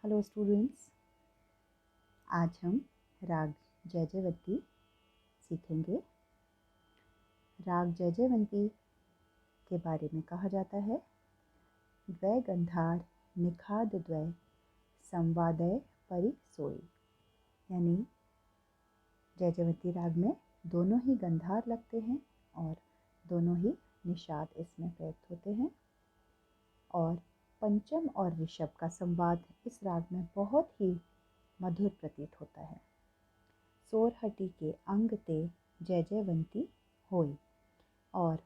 Hello students, आज हम राग जयजयवंती सीखेंगे। राग जयजयवंती के बारे में कहा जाता है, द्वय गंधार निखाद द्वय संवादय परि सोई। यानी जयजयवंती राग में दोनों ही गंधार लगते हैं और दोनों ही निषाद इसमें प्रयुक्त होते हैं। और पंचम और ऋषभ का संवाद इस राग में बहुत ही मधुर प्रतीत होता है। सोरहटी के अंग ते जयजयवंती होई। और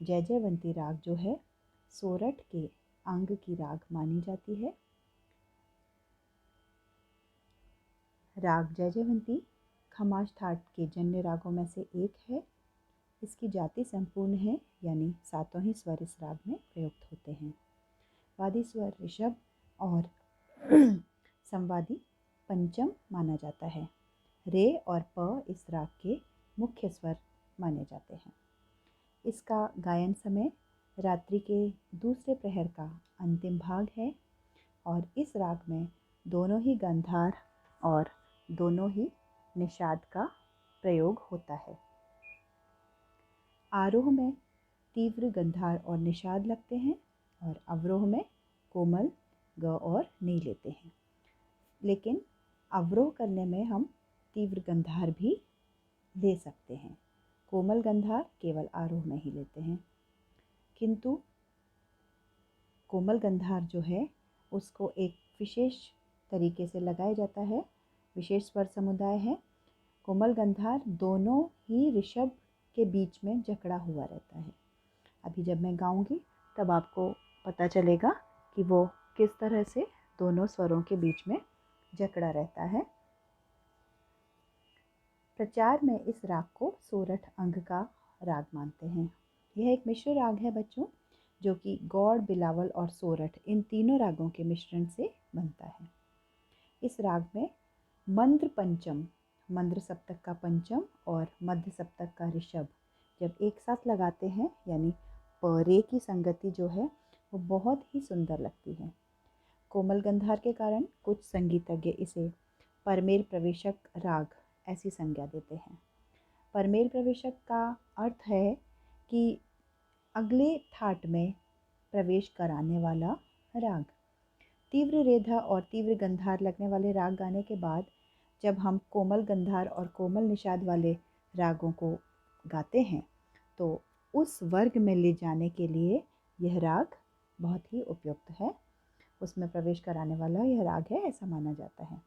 जयजयवंती राग जो है सोरठ के अंग की राग मानी जाती है। राग जयजयवंती खमाज ठाट के जन्य रागों में से एक है। इसकी जाति संपूर्ण है, यानी सातों ही स्वर इस राग में प्रयुक्त होते हैं। वादी स्वर ऋषभ और संवादी पंचम माना जाता है। रे और प इस राग के मुख्य स्वर माने जाते हैं। इसका गायन समय रात्रि के दूसरे प्रहर का अंतिम भाग है और इस राग में दोनों ही गंधार और दोनों ही निषाद का प्रयोग होता है। आरोह में तीव्र गंधार और निषाद लगते हैं और अवरोह में कोमल ग और नी लेते हैं। लेकिन अवरोह करने में हम तीव्र गंधार भी ले सकते हैं। कोमल गंधार केवल आरोह में ही लेते हैं, किंतु कोमल गंधार जो है उसको एक विशेष तरीके से लगाया जाता है, विशेष स्वर समुदाय है। कोमल गंधार दोनों ही ऋषभ के बीच में जकड़ा हुआ रहता है। अभी जब मैं गाऊंगी तब आपको पता चलेगा कि वो किस तरह से दोनों स्वरों के बीच में जकड़ा रहता है। प्रचार में इस राग को सोरठ अंग का राग मानते हैं। यह एक मिश्र राग है बच्चों, जो कि गौड़, बिलावल और सोरठ इन तीनों रागों के मिश्रण से बनता है। इस राग में मंद्र पंचम, मंद्र सप्तक का पंचम और मध्य सप्तक का ऋषभ जब एक साथ लगाते हैं, यानी प-रे की संगति जो है वो बहुत ही सुंदर लगती है। कोमल गंधार के कारण कुछ संगीतज्ञ इसे परमेल प्रवेशक राग ऐसी संज्ञा देते हैं। परमेल प्रवेशक का अर्थ है कि अगले थाट में प्रवेश कराने वाला राग। तीव्र रेधा और तीव्र गंधार लगने वाले राग गाने के बाद जब हम कोमल गंधार और कोमल निषाद वाले रागों को गाते हैं तो उस वर्ग में ले जाने के लिए यह राग बहुत ही उपयुक्त है। उसमें प्रवेश कराने वाला यह राग है ऐसा माना जाता है।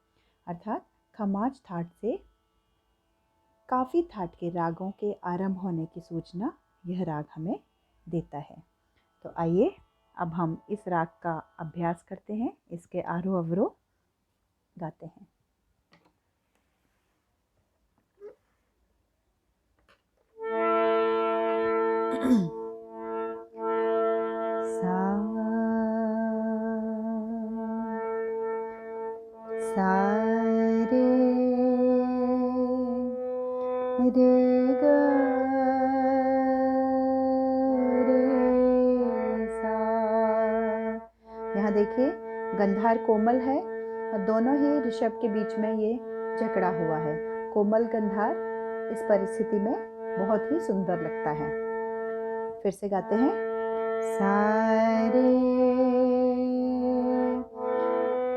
अर्थात खमाज थाट से काफ़ी थाट के रागों के आरंभ होने की सूचना यह राग हमें देता है। तो आइए अब हम इस राग का अभ्यास करते हैं, इसके आरोह अवरोह गाते हैं। सा रे रे ग रे सा। यहाँ देखिए गंधार कोमल है और दोनों ही ऋषभ के बीच में ये जकड़ा हुआ है। कोमल गंधार इस परिस्थिति में बहुत ही सुंदर लगता है। फिर से गाते हैं, सा रे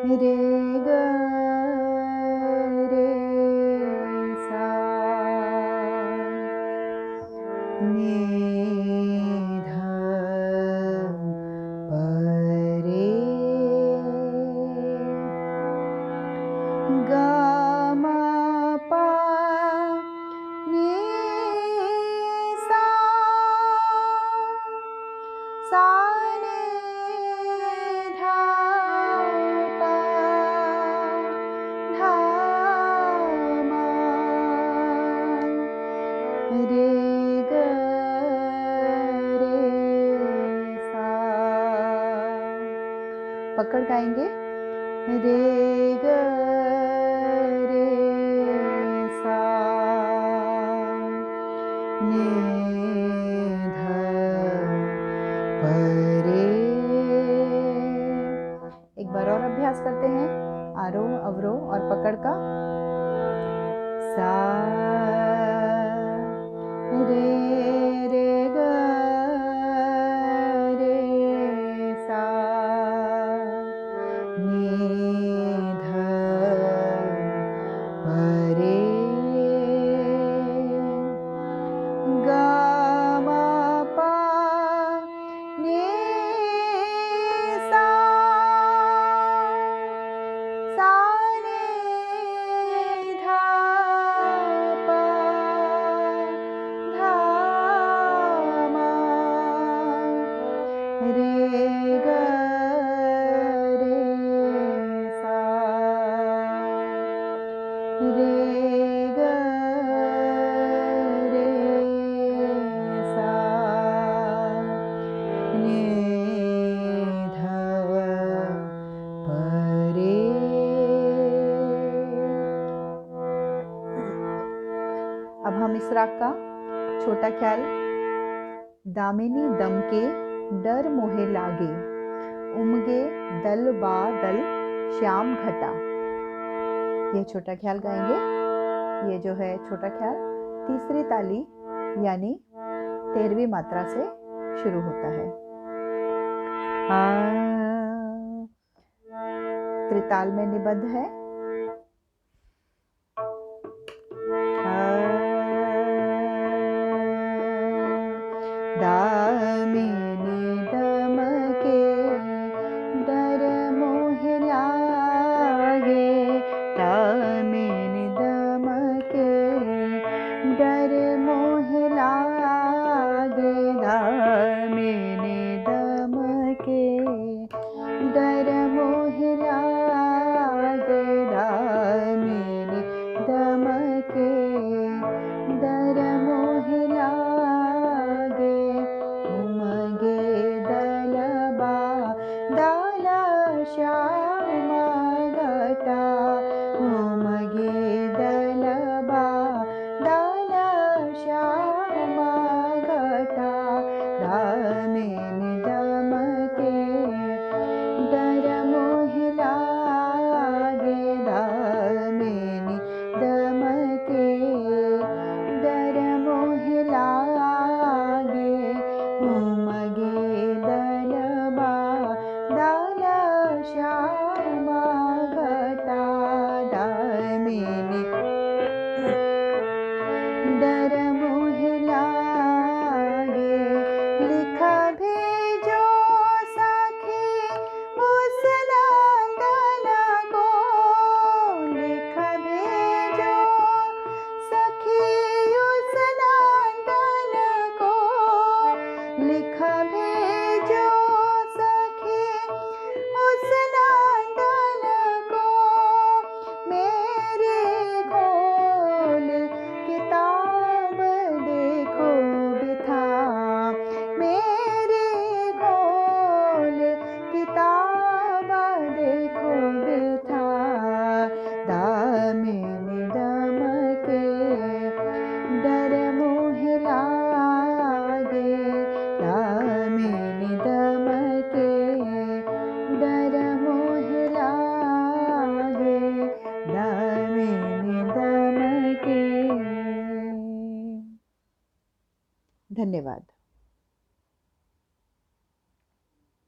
रे ग रे सा नि ध प रे ग म प नि सा सा नि ध प ध म रे ग रे सा। पकड़ गाएंगे, रे ग रे सा नि ध प रे। एक बार और अभ्यास करते हैं आरोह अवरोह और पकड़ का। सा रे रे ग रे सा नी ध प रे ग म प नी सा सा नी ध प ध म रे ग रे सा रे ग रे सा नी ध प रे। अब हम इस राग का छोटा ख्याल। दामिनी दमके डर मोहे लागे, उमगे दल बा दल श्याम घटा। ये छोटा ख्याल गाएंगे। ये जो है छोटा ख्याल तीसरी ताली यानी 13वीं मात्रा से शुरू होता है। त्रिताल में निबद्ध है। दामिनी दमके डर मोहे लागे, दामिनी दमके डर मोहे लागे, दामिनी दमके डर मोहे लागे, दामिनी दमके डर मोहे लागे, उमगे दलबा दल श्याम घटा, उमगे दलबा दल श्याम घटा, दामिनी दमके डर मोहे लागे, दामिनी दमके डर मोहे लागे, उमगे दलबा दल श्याम घटा, दामिनी डर मोहे लागे। लिखा भेजो सखी उस नंदन को, लिखा भेजो सखी उस नंदन को, लिखा भेजो सखी उस नंदन को, मेरी खोल किताब देखो बिथा, मेरी खोल किताब देखो बिथा, दामिनी दमके डर मोहे लागे, दामिनी दमके डर मोहे लागे, दामिनी दमके। धन्यवाद।